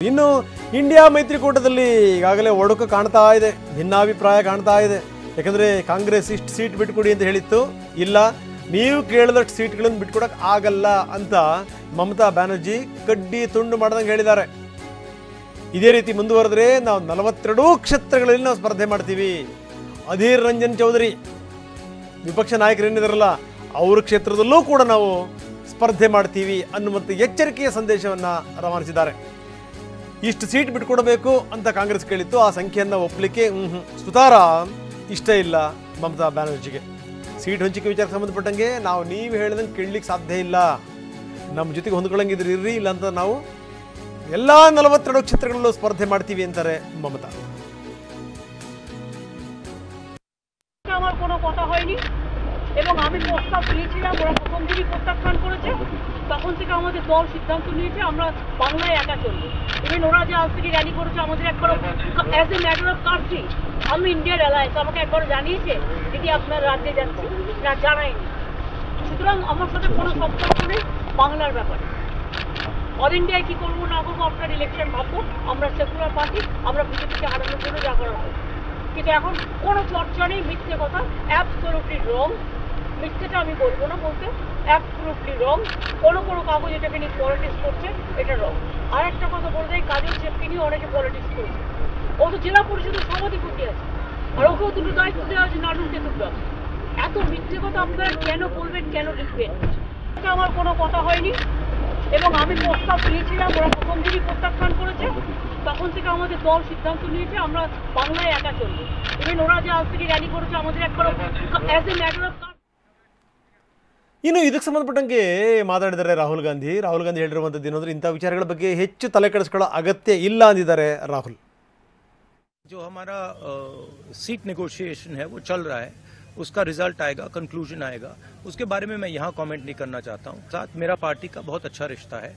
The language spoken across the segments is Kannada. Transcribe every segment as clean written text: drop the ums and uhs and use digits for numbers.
ಇನ್ನು ಇಂಡಿಯಾ ಮೈತ್ರಿಕೂಟದಲ್ಲಿ ಈಗಾಗಲೇ ಒಡಕು ಕಾಣ್ತಾ ಇದೆ, ಭಿನ್ನಾಭಿಪ್ರಾಯ ಕಾಣ್ತಾ ಇದೆ. ಯಾಕಂದರೆ ಕಾಂಗ್ರೆಸ್ ಇಷ್ಟು ಸೀಟ್ ಬಿಟ್ಕೊಡಿ ಅಂತ ಹೇಳಿತ್ತು, ಇಲ್ಲ ನೀವು ಕೇಳಿದಷ್ಟು ಸೀಟ್ಗಳನ್ನು ಬಿಟ್ಕೊಡಕ್ಕೆ ಆಗಲ್ಲ ಅಂತ ಮಮತಾ ಬ್ಯಾನರ್ಜಿ ಕಡ್ಡಿ ತುಂಡು ಮಾಡ್ದಂಗೆ ಹೇಳಿದ್ದಾರೆ. ಇದೇ ರೀತಿ ಮುಂದುವರೆದ್ರೆ ನಾವು 42 ಕ್ಷೇತ್ರಗಳಲ್ಲಿ ನಾವು ಸ್ಪರ್ಧೆ ಮಾಡ್ತೀವಿ. ಅಧೀರ್ ರಂಜನ್ ಚೌಧರಿ ವಿಪಕ್ಷ ನಾಯಕರೇನಿದಾರಲ್ಲ ಅವ್ರ ಕ್ಷೇತ್ರದಲ್ಲೂ ಕೂಡ ನಾವು ಸ್ಪರ್ಧೆ ಮಾಡ್ತೀವಿ ಅನ್ನುವಂಥ ಎಚ್ಚರಿಕೆಯ ಸಂದೇಶವನ್ನು ರವಾನಿಸಿದ್ದಾರೆ. ಇಷ್ಟು ಸೀಟ್ ಬಿಟ್ಕೊಡಬೇಕು ಅಂತ ಕಾಂಗ್ರೆಸ್ ಕೇಳಿತ್ತು, ಆ ಸಂಖ್ಯೆಯನ್ನು ಒಪ್ಪಲಿಕ್ಕೆ ಸುತಾರ ಇಷ್ಟ ಇಲ್ಲ ಮಮತಾ ಬ್ಯಾನರ್ಜಿಗೆ. ಸೀಟ್ ಹಂಚಿಕೆ ವಿಚಾರಕ್ಕೆ ಸಂಬಂಧಪಟ್ಟಂಗೆ ನಾವು ನೀವು ಹೇಳಿದಂಗೆ ಕೇಳಲಿಕ್ಕೆ ಸಾಧ್ಯ ಇಲ್ಲ, ನಮ್ಮ ಜೊತೆಗೆ ಹೊಂದ್ಕೊಳ್ಳಂಗಿದ್ರೆ ಇರ್ರಿ, ಇಲ್ಲ ಅಂತ ನಾವು ಎಲ್ಲ 42 ಕ್ಷೇತ್ರಗಳಲ್ಲೂ স্পর্ধে ಮಾಡ್ತೀವಿ ಅಂತಾರೆ মমতা। আমার কোনো কথা হয়নি এবং আমি প্রস্তাব দিয়েছিলাম, ওরা প্রথম দিনই প্রত্যাখ্যান করেছে। তখন থেকে আমাদের দল সিদ্ধান্ত নিয়েছে আমরা বাংলায় একা চলবো। ইভেন ওরা যে আজ থেকে র্যালি করেছে আমাদের একবার as a matter of country, আমি ইন্ডিয়ার অ্যালায়েন্স আমাকে একবার জানিয়েছে দিদি আপনার রাজ্যে যাচ্ছি না, জানায়নি। সুতরাং আমার সাথে কোনো সম্পর্ক নেই বাংলার ব্যাপারে। অল ইন্ডিয়ায় কী করবো না করবো আপনার ইলেকশন ভাববো, আমরা সেকুলার পার্টি, আমরা বিজেপিকে হারানোর জন্য যা করা হবে। কিন্তু এখন কোনো চর্চা নেই, মিথ্যে কথা, অ্যাবসলিউটলি রং। মিথ্যেটা আমি বলবো না, বলতে অ্যাবসলিউটলি রং। কোনো কোনো কাগজ এটাকে নিয়ে পলিটিক্স করছে, এটা রং। আর একটা কথা বলে দেয়, কাজল শেখকে নিয়ে অনেকে পলিটিক্স করছে। ও তো জেলা পরিষদের সভাধিপতি আছে, আর ওকেও দুটো দায়িত্ব দেওয়া হয়েছে নাটক চতুর্দশ। এত মিথ্যে কথা আপনারা কেন বলবেন, কেন লিখবেন? এটা আমার কোনো কথা হয়নি এবং আমি প্রস্তাব দিয়েছিলাম, ওরা প্রথম দিনই প্রত্যাখ্যান করেছে। তখন থেকে আমাদের দল সিদ্ধান্ত নিয়েছে আমরা বাংলায় একা চলবো। ইভেন ওরা যে আজ থেকে র্যালি করেছে আমাদের একবার অ্যাজ এ ಮ್ಯಾಟರ್ ಆಫ್ ಇನ್ನು ಇದಕ್ಕೆ ಸಂಬಂಧಪಟ್ಟಂಗೆ ಮಾತಾಡಿದ್ದಾರೆ ರಾಹುಲ್ ಗಾಂಧಿ ಹೇಳಿರುವಂಥದ್ದು ಏನಂದ್ರೆ ಇಂಥ ವಿಚಾರಗಳ ಬಗ್ಗೆ ಹೆಚ್ಚು ತಲೆ ಕೆಡಿಸ್ಕೊಳ್ಳೋ ಅಗತ್ಯ ಇಲ್ಲ ಅಂದಿದ್ದಾರೆ ರಾಹುಲ್। जो हमारा सीट नेगोशिएशन है वो चल रहा है, उसका रिजल्ट आएगा, कंक्लूजन आएगा, उसके बारे में मैं यहाँ कमेंट नहीं करना चाहता हूँ। साथ मेरा पार्टी का बहुत अच्छा रिश्ता है।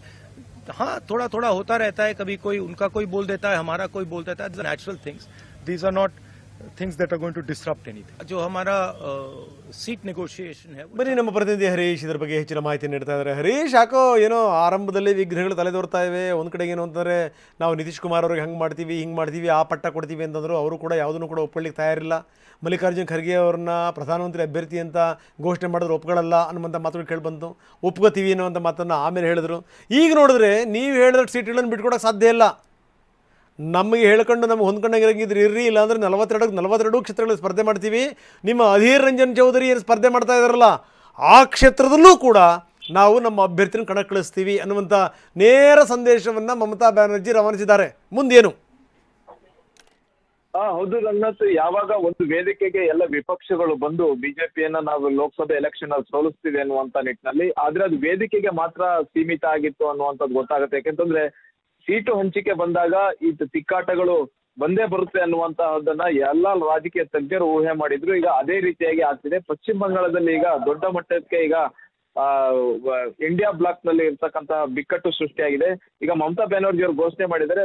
हाँ, थोड़ा थोड़ा होता रहता है, कभी कोई उनका कोई बोल देता है, हमारा कोई बोल देता है। Natural things, these are not things that are going to disrupt anything. जो हमारा सीट नेगोशिएशन है ಬನ್ನಿ ನಮ್ಮ ಪ್ರತಿನಿಧಿ ಹರೀಶ್ ಇದರ ಬಗ್ಗೆ ಹೆಚ್ಚಿನ ಮಾಹಿತಿ ನೀಡ್ತಾ ಇದ್ದಾರೆ। ಹರೀಶ್, ಯಾಕೋ ಏನೋ ಆರಂಭದಲ್ಲಿ ವಿಘ್ನಗಳು ತಲೆದೋರ್ತಾ ಇವೆ. ಒಂದು ಕಡೆಗೆ ಏನು ಅಂತಂದರೆ ನಾವು ನಿತೀಶ್ ಕುಮಾರ್ ಅವ್ರಿಗೆ ಹಂಗೆ ಮಾಡ್ತೀವಿ ಹಿಂಗೆ ಮಾಡ್ತೀವಿ ಆ ಪಟ್ಟ ಕೊಡ್ತೀವಿ ಅಂತಂದರು, ಅವರು ಕೂಡ ಯಾವುದನ್ನು ಕೂಡ ಒಪ್ಕೊಳ್ಳಿಕ್ಕೆ ತಯಾರಿಲ್ಲ. ಮಲ್ಲಿಕಾರ್ಜುನ್ ಖರ್ಗೆ ಅವ್ರನ್ನ ಪ್ರಧಾನಮಂತ್ರಿ ಅಭ್ಯರ್ಥಿ ಅಂತ ಘೋಷಣೆ ಮಾಡಿದ್ರು, ಒಪ್ಕೊಳ್ಳಲ್ಲ ಅನ್ನುವಂಥ ಮಾತುಗಳು ಕೇಳಿಬಂತು. ಒಪ್ಕೋತೀವಿ ಅನ್ನುವಂಥ ಮಾತನ್ನು ಆಮೇಲೆ ಹೇಳಿದ್ರು. ಈಗ ನೋಡಿದ್ರೆ ನೀವು ಹೇಳಿದಷ್ಟು ಸೀಟ್ಗಳನ್ನು ಬಿಟ್ಕೊಡೋಕ್ಕೆ ಸಾಧ್ಯ ಇಲ್ಲ, ನಮಗೆ ಹೇಳ್ಕೊಂಡು ನಮಗೆ ಹೊಂದ್ಕೊಂಡಂಗಿರಂಗಿದ್ರೆ ಇರ್ರಿ, ಇಲ್ಲಾಂದರೆ 42 ಕ್ಷೇತ್ರಗಳಲ್ಲಿ ಸ್ಪರ್ಧೆ ಮಾಡ್ತೀವಿ. ನಿಮ್ಮ ಅಧೀರ್ ರಂಜನ್ ಚೌಧರಿ ಏನು ಸ್ಪರ್ಧೆ ಮಾಡ್ತಾ ಇದ್ದಾರಲ್ಲ ಆ ಕ್ಷೇತ್ರದಲ್ಲೂ ಕೂಡ ನಾವು ನಮ್ಮ ಅಭ್ಯರ್ಥಿನ ಕಣಕ್ಕಿಳಿಸ್ತೀವಿ ಅನ್ನುವಂಥ ನೇರ ಸಂದೇಶವನ್ನು ಮಮತಾ ಬ್ಯಾನರ್ಜಿ ರವಾನಿಸಿದ್ದಾರೆ. ಮುಂದೇನು? ಹೌದು ರಂಗನಾಥ್, ಯಾವಾಗ ಒಂದು ವೇದಿಕೆಗೆ ಎಲ್ಲ ವಿಪಕ್ಷಗಳು ಬಂದು ಬಿಜೆಪಿಯನ್ನ ನಾವು ಲೋಕಸಭೆ ಎಲೆಕ್ಷನ್ ಅಲ್ಲಿ ಸೋಲಿಸ್ತೀವಿ ಅನ್ನುವಂತ ನಿಟ್ಟಿನಲ್ಲಿ, ಆದ್ರೆ ಅದು ವೇದಿಕೆಗೆ ಮಾತ್ರ ಸೀಮಿತ ಆಗಿತ್ತು ಅನ್ನುವಂಥದ್ದು ಗೊತ್ತಾಗುತ್ತೆ. ಯಾಕೆಂತಂದ್ರೆ ಸೀಟು ಹಂಚಿಕೆ ಬಂದಾಗ ಈ ತಿಕ್ಕಾಟಗಳು ಬಂದೇ ಬರುತ್ತೆ ಅನ್ನುವಂತಹದನ್ನ ಎಲ್ಲಾ ರಾಜಕೀಯ ತಜ್ಞರು ಊಹೆ ಮಾಡಿದ್ರು. ಈಗ ಅದೇ ರೀತಿಯಾಗಿ ಆಗ್ತಿದೆ. ಪಶ್ಚಿಮ ಬಂಗಾಳದಲ್ಲಿ ಈಗ ದೊಡ್ಡ ಮಟ್ಟಕ್ಕೆ ಈಗ ಇಂಡಿಯಾ ಬ್ಲಾಕ್ ನಲ್ಲಿ ಇರ್ತಕ್ಕಂತಹ ಬಿಕ್ಕಟ್ಟು ಸೃಷ್ಟಿಯಾಗಿದೆ. ಈಗ ಮಮತಾ ಬ್ಯಾನರ್ಜಿ ಅವರು ಘೋಷಣೆ ಮಾಡಿದರೆ,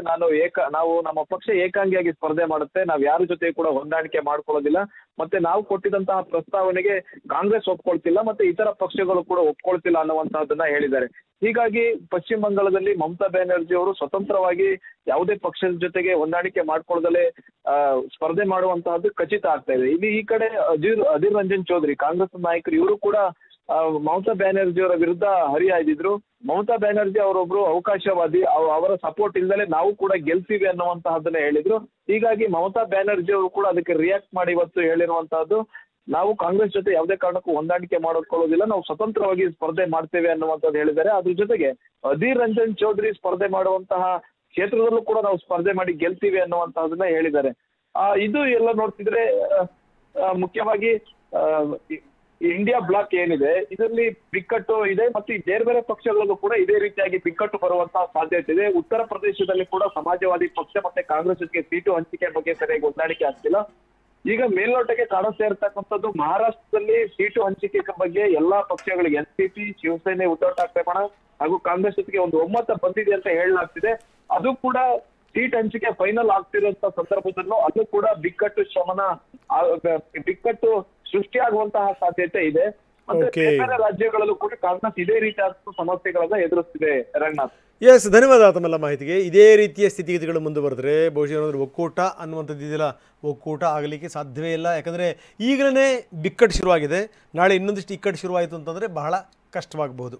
ನಾವು ನಮ್ಮ ಪಕ್ಷ ಏಕಾಂಗಿಯಾಗಿ ಸ್ಪರ್ಧೆ ಮಾಡುತ್ತೆ, ನಾವು ಯಾರ ಜೊತೆ ಕೂಡ ಹೊಂದಾಣಿಕೆ ಮಾಡ್ಕೊಳ್ಳೋದಿಲ್ಲ, ಮತ್ತೆ ನಾವು ಕೊಟ್ಟಿದಂತಹ ಪ್ರಸ್ತಾವನೆಗೆ ಕಾಂಗ್ರೆಸ್ ಒಪ್ಕೊಳ್ತಿಲ್ಲ, ಮತ್ತೆ ಇತರ ಪಕ್ಷಗಳು ಕೂಡ ಒಪ್ಕೊಳ್ತಿಲ್ಲ ಅನ್ನುವಂತಹದನ್ನ ಹೇಳಿದ್ದಾರೆ. ಹೀಗಾಗಿ ಪಶ್ಚಿಮ ಬಂಗಾಳದಲ್ಲಿ ಮಮತಾ ಬ್ಯಾನರ್ಜಿ ಅವರು ಸ್ವತಂತ್ರವಾಗಿ ಯಾವುದೇ ಪಕ್ಷದ ಜೊತೆಗೆ ಹೊಂದಾಣಿಕೆ ಮಾಡ್ಕೊಳ್ಳದಲ್ಲೇ ಸ್ಪರ್ಧೆ ಮಾಡುವಂತಹದ್ದು ಖಚಿತ ಆಗ್ತಾ ಇದೆ. ಇಲ್ಲಿ ಈ ಕಡೆ ಅಧೀರ್ ರಂಜನ್ ಚೌಧರಿ ಕಾಂಗ್ರೆಸ್ ನಾಯಕರು, ಇವರು ಕೂಡ ಮಮತಾ ಬ್ಯಾನರ್ಜಿ ಅವರ ವಿರುದ್ಧ ಹರಿಹಾಯ್ದಿದ್ರು. ಮಮತಾ ಬ್ಯಾನರ್ಜಿ ಅವರೊಬ್ರು ಅವಕಾಶವಾದಿ, ಅವರ ಸಪೋರ್ಟ್ ಇಲ್ದಲೆ ನಾವು ಕೂಡ ಗೆಲ್ತೀವಿ ಅನ್ನುವಂತಹದ್ದನ್ನ ಹೇಳಿದ್ರು. ಹೀಗಾಗಿ ಮಮತಾ ಬ್ಯಾನರ್ಜಿ ಅವರು ಕೂಡ ಅದಕ್ಕೆ ರಿಯಾಕ್ಟ್ ಮಾಡಿ ಇವತ್ತು ಹೇಳಿರುವಂತಹದ್ದು, ನಾವು ಕಾಂಗ್ರೆಸ್ ಜೊತೆ ಯಾವುದೇ ಕಾರಣಕ್ಕೂ ಹೊಂದಾಣಿಕೆ ಮಾಡಿಕೊಳ್ಳೋದಿಲ್ಲ, ನಾವು ಸ್ವತಂತ್ರವಾಗಿ ಸ್ಪರ್ಧೆ ಮಾಡ್ತೇವೆ ಅನ್ನುವಂಥದ್ದು ಹೇಳಿದ್ದಾರೆ. ಅದ್ರ ಜೊತೆಗೆ ಅಧೀರ್ ರಂಜನ್ ಚೌಧರಿ ಸ್ಪರ್ಧೆ ಮಾಡುವಂತಹ ಕ್ಷೇತ್ರದಲ್ಲೂ ಕೂಡ ನಾವು ಸ್ಪರ್ಧೆ ಮಾಡಿ ಗೆಲ್ತೀವಿ ಅನ್ನುವಂತಹದನ್ನ ಹೇಳಿದ್ದಾರೆ. ಇದು ಎಲ್ಲ ನೋಡ್ತಿದ್ರೆ ಮುಖ್ಯವಾಗಿ ಇಂಡಿಯಾ ಬ್ಲಾಕ್ ಏನಿದೆ ಇದರಲ್ಲಿ ಬಿಕ್ಕಟ್ಟು ಇದೆ, ಮತ್ತು ಈ ಬೇರೆ ಬೇರೆ ಪಕ್ಷಗಳಲ್ಲೂ ಕೂಡ ಇದೇ ರೀತಿಯಾಗಿ ಬಿಕ್ಕಟ್ಟು ಬರುವಂತಹ ಸಾಧ್ಯತೆ ಇದೆ. ಉತ್ತರ ಪ್ರದೇಶದಲ್ಲಿ ಕೂಡ ಸಮಾಜವಾದಿ ಪಕ್ಷ ಮತ್ತೆ ಕಾಂಗ್ರೆಸ್ ಜೊತೆಗೆ ಸೀಟು ಹಂಚಿಕೆ ಬಗ್ಗೆ ಸರಿಯಾಗಿ ಹೊಂದಾಣಿಕೆ ಆಗ್ತಿಲ್ಲ. ಈಗ ಮೇಲ್ನೋಟಕ್ಕೆ ಕಾಣಿಸ್ತಾ ಇರ್ತಕ್ಕಂಥದ್ದು, ಮಹಾರಾಷ್ಟ್ರದಲ್ಲಿ ಸೀಟು ಹಂಚಿಕೆ ಬಗ್ಗೆ ಎಲ್ಲಾ ಪಕ್ಷಗಳಿಗೆ ಎನ್ಸಿಪಿ, ಶಿವಸೇನೆ, ಉದ್ಧವ್ ಠಾಕ್ರೆ ಹಾಗೂ ಕಾಂಗ್ರೆಸ್ ಜೊತೆಗೆ ಒಂದು ಒಮ್ಮತ ಬಂದಿದೆ ಅಂತ ಹೇಳಲಾಗ್ತಿದೆ. ಅದು ಕೂಡ ಸೀಟ್ ಹಂಚಿಕೆ ಫೈನಲ್ ಆಗ್ತಿರುವಂತ ಸಂದರ್ಭದಲ್ಲೂ ಅಲ್ಲೂ ಕೂಡ ಬಿಕ್ಕಟ್ಟು ಸೃಷ್ಟಿಯಾಗುವಂತಹ ಸಾಧ್ಯತೆ ಇದೆ. ಮತ್ತೆ Okay. ಬೇರೆ ರಾಜ್ಯಗಳಲ್ಲೂ ಕೂಡ ಕಾಂಗ್ರೆಸ್ ಇದೇ ರೀತಿಯಾದ ಸಮಸ್ಯೆಗಳನ್ನ ಎದುರಿಸ್ತಿದೆ ರಂಗನಾಥ್. ಎಸ್, ಧನ್ಯವಾದ ತಮ್ಮೆಲ್ಲ ಮಾಹಿತಿಗೆ. ಇದೇ ರೀತಿಯ ಸ್ಥಿತಿಗತಿಗಳು ಮುಂದುವರೆದ್ರೆ ಬಹುಶಃ ಏನಾದರೂ ಒಕ್ಕೂಟ ಅನ್ನುವಂಥದ್ದು ಇದೆಯಲ್ಲ, ಒಕ್ಕೂಟ ಆಗಲಿಕ್ಕೆ ಸಾಧ್ಯವೇ ಇಲ್ಲ. ಯಾಕಂದರೆ ಈಗಲೇ ಬಿಕ್ಕಟ್ಟು ಶುರುವಾಗಿದೆ, ನಾಳೆ ಇನ್ನೊಂದಿಷ್ಟು ಇಕ್ಕಟ್ಟು ಶುರುವಾಯಿತು ಅಂತಂದರೆ ಬಹಳ ಕಷ್ಟವಾಗಬಹುದು.